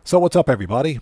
So what's up, everybody?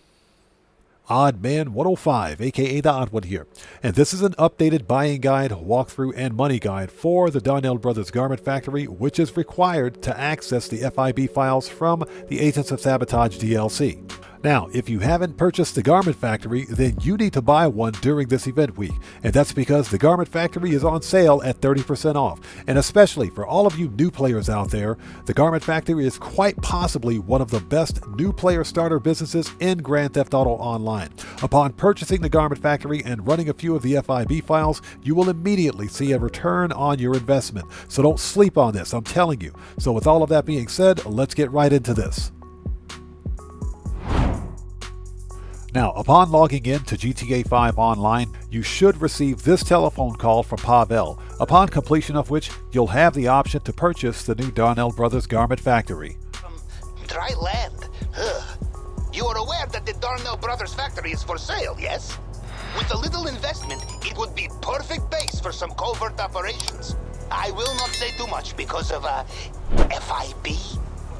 OddMan105, aka the Odd One here, and this is an updated buying guide, walkthrough, and money guide for the Donnell Brothers Garment Factory, which is required to access the FIB files from the Agents of Sabotage DLC. Now, if you haven't purchased the Garment Factory, then you need to buy one during this event week, and that's because the Garment Factory is on sale at 30% off. And especially for all of you new players out there, the Garment Factory is quite possibly one of the best new player starter businesses in Grand Theft Auto Online. Upon purchasing the Garment Factory and running a few of the FIB files, you will immediately see a return on your investment. So don't sleep on this, I'm telling you. So with all of that being said, let's get right into this. Now, upon logging in to GTA 5 Online, you should receive this telephone call from Pavel, upon completion of which you'll have the option to purchase the new Donnell Brothers Garment Factory. Dry land? Ugh. You are aware that the Donnell Brothers Factory is for sale, yes? With a little investment, it would be perfect base for some covert operations. I will not say too much because of FIB,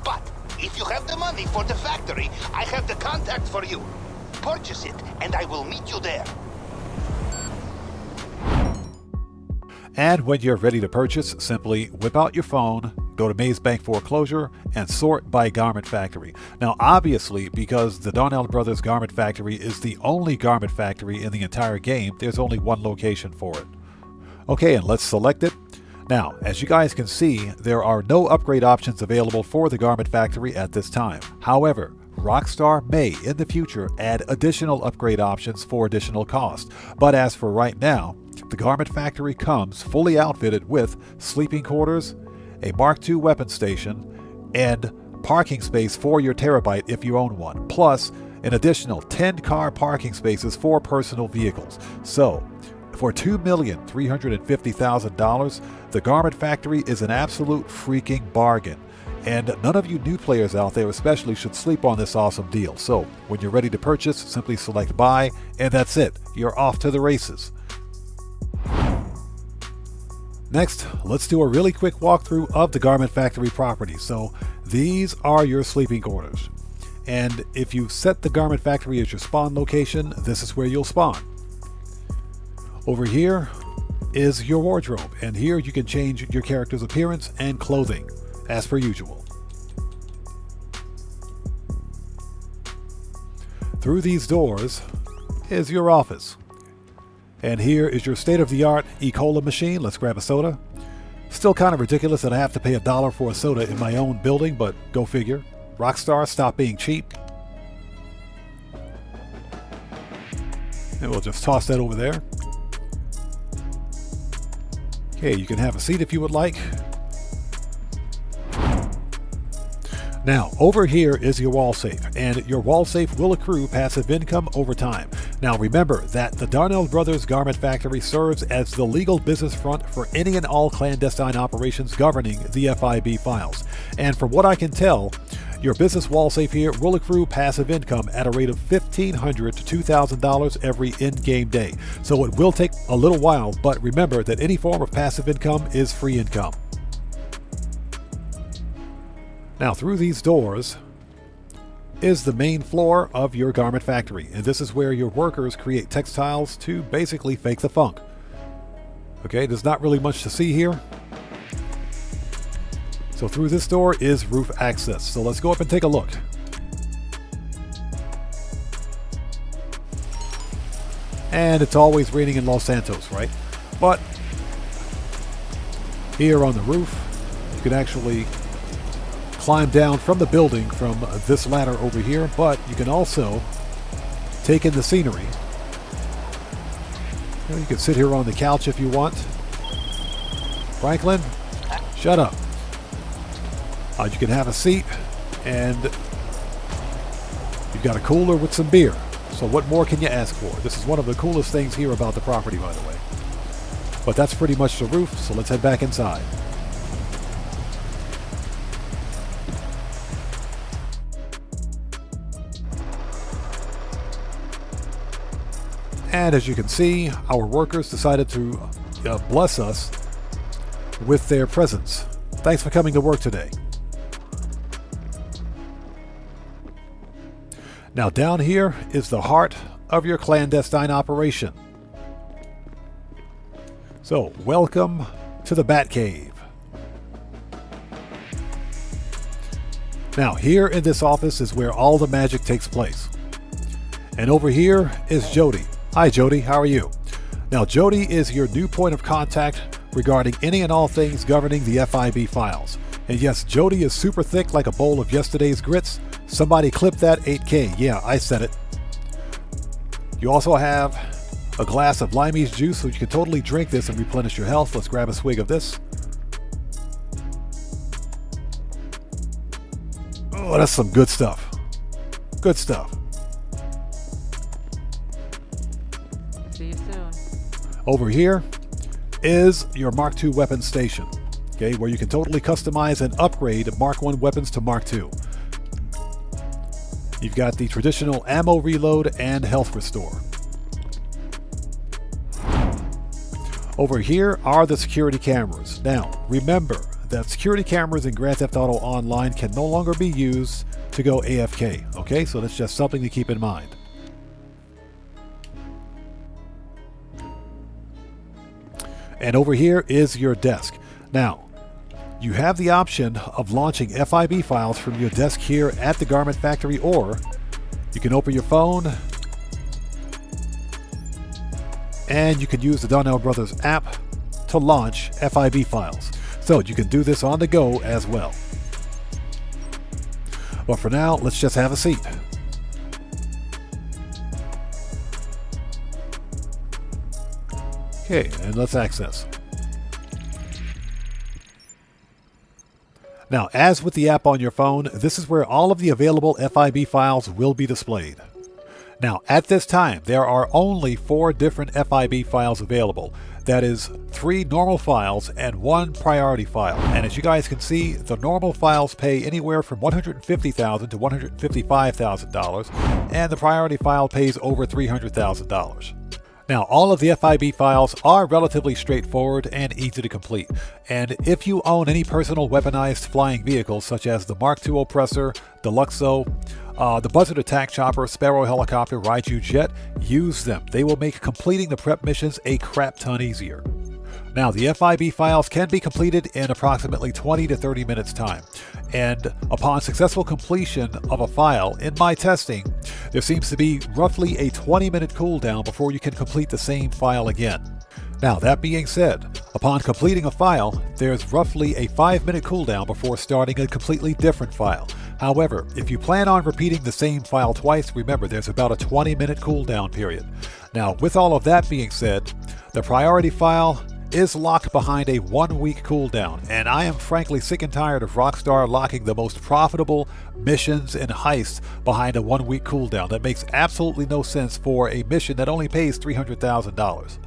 but if you have the money for the factory, I have the contact for you. Purchase it, and I will meet you there. And when you're ready to purchase, simply whip out your phone, go to Maze Bank Foreclosure, and sort by Garment Factory. Now, obviously, because the Donnell Brothers Garment Factory is the only garment factory in the entire game, there's only one location for it. Okay, and let's select it. Now, as you guys can see, there are no upgrade options available for the Garment Factory at this time. However, Rockstar may, in the future, add additional upgrade options for additional cost. But as for right now, the Garment Factory comes fully outfitted with sleeping quarters, a Mark II weapon station, and parking space for your Terrorbyte if you own one, plus an additional 10 car parking spaces for personal vehicles. So, for $2,350,000, the Garment Factory is an absolute freaking bargain. And none of you new players out there especially should sleep on this awesome deal. So when you're ready to purchase, simply select buy, and that's it. You're off to the races. Next, let's do a really quick walkthrough of the Garment Factory property. So these are your sleeping quarters. And if you set the Garment Factory as your spawn location, this is where you'll spawn. Over here is your wardrobe, and here you can change your character's appearance and clothing, as per usual. Through these doors is your office. And here is your state-of-the-art E-Cola machine. Let's grab a soda. Still kind of ridiculous that I have to pay $1 for a soda in my own building, but go figure. Rockstar, stop being cheap. And we'll just toss that over there. Okay, you can have a seat if you would like. Now, over here is your wall safe, and your wall safe will accrue passive income over time. Now, remember that the Donnell Brothers Garment Factory serves as the legal business front for any and all clandestine operations governing the FIB files. And from what I can tell, your business wall safe here will accrue passive income at a rate of $1,500 to $2,000 every in-game day. So it will take a little while, but remember that any form of passive income is free income. Now, through these doors is the main floor of your garment factory, and this is where your workers create textiles to basically fake the funk. Okay, there's not really much to see here. So through this door is roof access. So let's go up and take a look. And it's always raining in Los Santos, right? But here on the roof, you can actually climb down from the building from this ladder over here, but you can also take in the scenery. You can sit here on the couch if you want. Franklin, shut up. You can have a seat, and you've got a cooler with some beer. So what more can you ask for? This is one of the coolest things here about the property, by the way. But that's pretty much the roof, so let's head back inside. And as you can see, our workers decided to bless us with their presence. Thanks for coming to work today. Now down here is the heart of your clandestine operation. So welcome to the Batcave. Now here in this office is where all the magic takes place. And over here is Jody. Hi Jody, how are you? Now Jody is your new point of contact regarding any and all things governing the FIB files. And yes, Jody is super thick like a bowl of yesterday's grits. Somebody clip that 8K. Yeah, I said it. You also have a glass of limeade juice, so you can totally drink this and replenish your health. Let's grab a swig of this. Oh, that's some good stuff. Good stuff. See you soon. Over here is your Mark II weapon station, okay, where you can totally customize and upgrade Mark I weapons to Mark II. You've got the traditional ammo reload and health restore. Over here are the security cameras. Now, remember that security cameras in Grand Theft Auto Online can no longer be used to go AFK, okay? So that's just something to keep in mind. And over here is your desk. Now, you have the option of launching FIB files from your desk here at the Garment Factory, or you can open your phone and you can use the Darnell Brothers app to launch FIB files. So you can do this on the go as well. But for now, let's just have a seat. Okay, and let's access. Now, as with the app on your phone, this is where all of the available FIB files will be displayed. Now, at this time, there are only 4 different FIB files available. That is 3 normal files and 1 priority file. And as you guys can see, the normal files pay anywhere from $150,000 to $155,000, and the priority file pays over $300,000. Now, all of the FIB files are relatively straightforward and easy to complete, and if you own any personal weaponized flying vehicles such as the Mark II Oppressor, Deluxo, the Buzzard Attack Chopper, Sparrow Helicopter, Raiju Jet, use them. They will make completing the prep missions a crap ton easier. Now, the FIB files can be completed in approximately 20 to 30 minutes time, and upon successful completion of a file in my testing, there seems to be roughly a 20-minute cooldown before you can complete the same file again. Now, that being said, upon completing a file, there's roughly a 5-minute cooldown before starting a completely different file. However, if you plan on repeating the same file twice, remember there's about a 20-minute cooldown period. Now, with all of that being said, the priority file is locked behind a 1-week cooldown, and I am frankly sick and tired of Rockstar locking the most profitable missions and heists behind a 1-week cooldown. That makes absolutely no sense for a mission that only pays $300,000.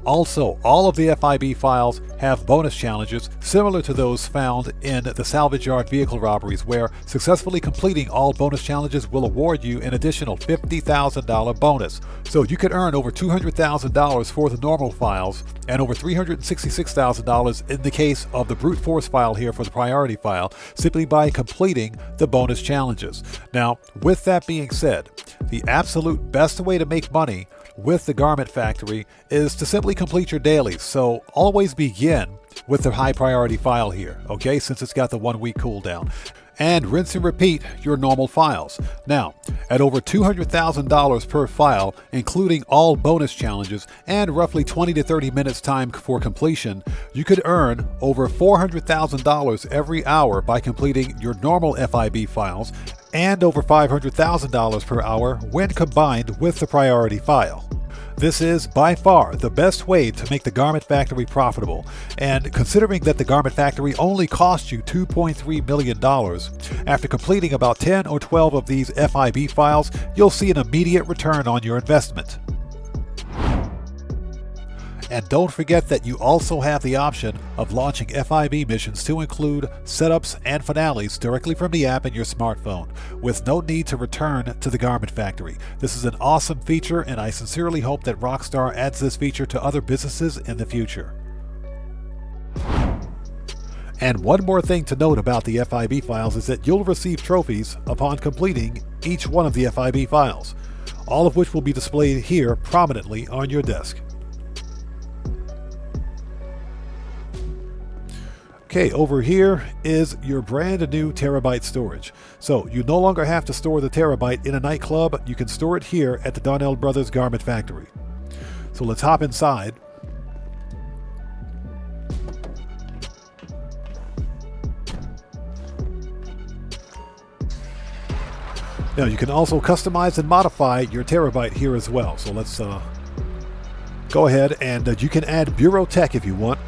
Also, all of the FIB files have bonus challenges similar to those found in the salvage yard vehicle robberies, where successfully completing all bonus challenges will award you an additional $50,000 bonus. So you could earn over $200,000 for the normal files and over $366,000 in the case of the brute force file here for the priority file, simply by completing the bonus challenges. Now, with that being said, the absolute best way to make money with the Garment Factory is to simply complete your dailies. So always begin with the high priority file here, okay, since it's got the 1-week cooldown. And rinse and repeat your normal files. Now, at over $200,000 per file, including all bonus challenges and roughly 20 to 30 minutes time for completion, you could earn over $400,000 every hour by completing your normal FIB files, and over $500,000 per hour when combined with the priority file. This is by far the best way to make the Garment Factory profitable, and considering that the Garment Factory only cost you $2.3 million, after completing about 10 or 12 of these FIB files, you'll see an immediate return on your investment. And don't forget that you also have the option of launching FIB missions to include setups and finales directly from the app in your smartphone, with no need to return to the Garment Factory. This is an awesome feature, and I sincerely hope that Rockstar adds this feature to other businesses in the future. And one more thing to note about the FIB files is that you'll receive trophies upon completing each one of the FIB files, all of which will be displayed here prominently on your desk. Okay, over here is your brand new Terrorbyte storage. So you no longer have to store the Terrorbyte in a nightclub, you can store it here at the Darnell Brothers Garment Factory. So let's hop inside. Now you can also customize and modify your Terrorbyte here as well. So let's go ahead and you can add Bureau Tech if you want.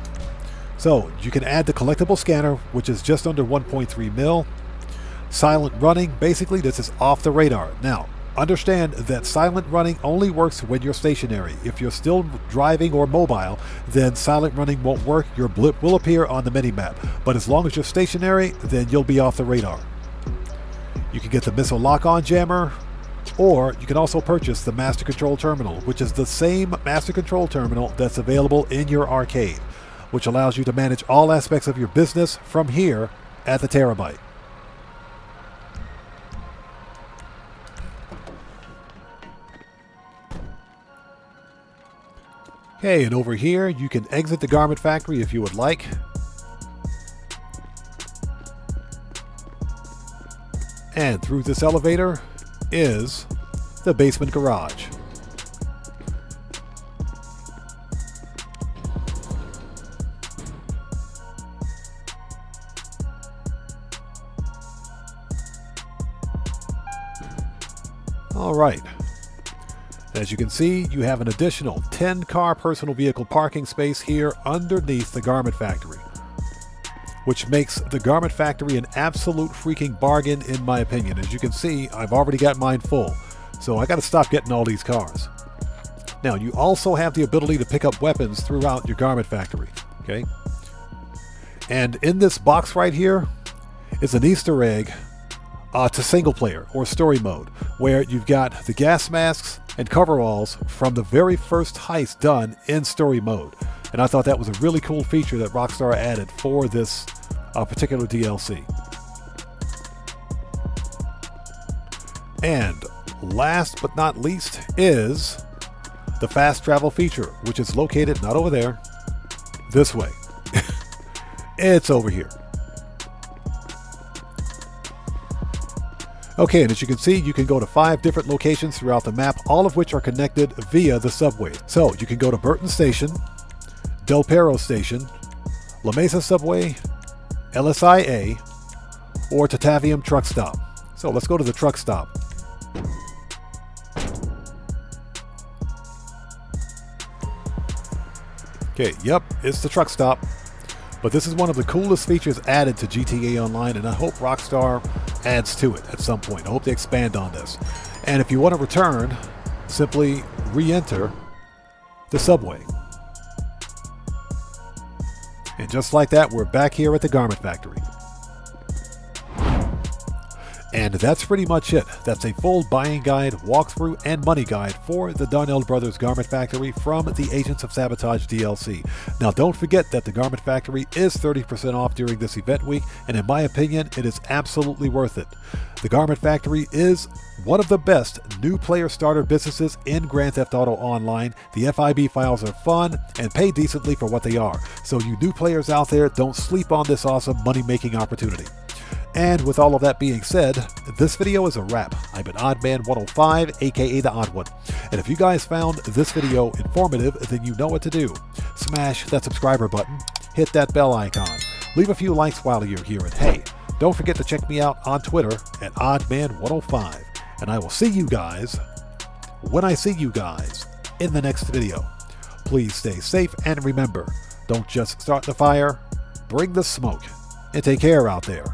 So you can add the collectible scanner, which is just under 1.3 mil. Silent running, basically this is off the radar. Now, understand that silent running only works when you're stationary. If you're still driving or mobile, then silent running won't work. Your blip will appear on the minimap. But as long as you're stationary, then you'll be off the radar. You can get the missile lock-on jammer, or you can also purchase the Master Control Terminal, which is the same Master Control Terminal that's available in your arcade, which allows you to manage all aspects of your business from here at the Terrorbyte. Okay, and over here you can exit the Garment Factory if you would like. And through this elevator is the basement garage. All right. As you can see, you have an additional 10-car personal vehicle parking space here underneath the Garment Factory, which makes the Garment Factory an absolute freaking bargain in my opinion. As you can see, I've already got mine full, so I got to stop getting all these cars. Now, you also have the ability to pick up weapons throughout your Garment Factory, okay? And in this box right here is an Easter egg to single player or story mode, where you've got the gas masks and coveralls from the very first heist done in story mode. And I thought that was a really cool feature that Rockstar added for this particular DLC. And last but not least is the fast travel feature, which is located not over there, this way. It's over here. Okay, and as you can see, you can go to 5 different locations throughout the map, all of which are connected via the subway. So you can go to Burton Station, Del Perro Station, La Mesa Subway, LSIA, or Tatavium Truck Stop. So let's go to the truck stop. Okay, yep, it's the truck stop. But this is one of the coolest features added to GTA Online, and I hope Rockstar adds to it at some point. I hope they expand on this. And if you want to return, simply re-enter the subway. And just like that, we're back here at the Garment Factory. And that's pretty much it. That's a full buying guide, walkthrough, and money guide for the Darnell Brothers Garment Factory from the Agents of Sabotage DLC. Now don't forget that the Garment Factory is 30% off during this event week, and in my opinion, it is absolutely worth it. The Garment Factory is one of the best new player starter businesses in Grand Theft Auto Online. The FIB files are fun and pay decently for what they are. So you new players out there, don't sleep on this awesome money-making opportunity. And with all of that being said, this video is a wrap. I've been OddMan105, aka the Odd One. And if you guys found this video informative, then you know what to do. Smash that subscriber button, hit that bell icon, leave a few likes while you're here, and hey, don't forget to check me out on Twitter at OddMan105. And I will see you guys when I see you guys in the next video. Please stay safe, and remember, don't just start the fire, bring the smoke, and take care out there.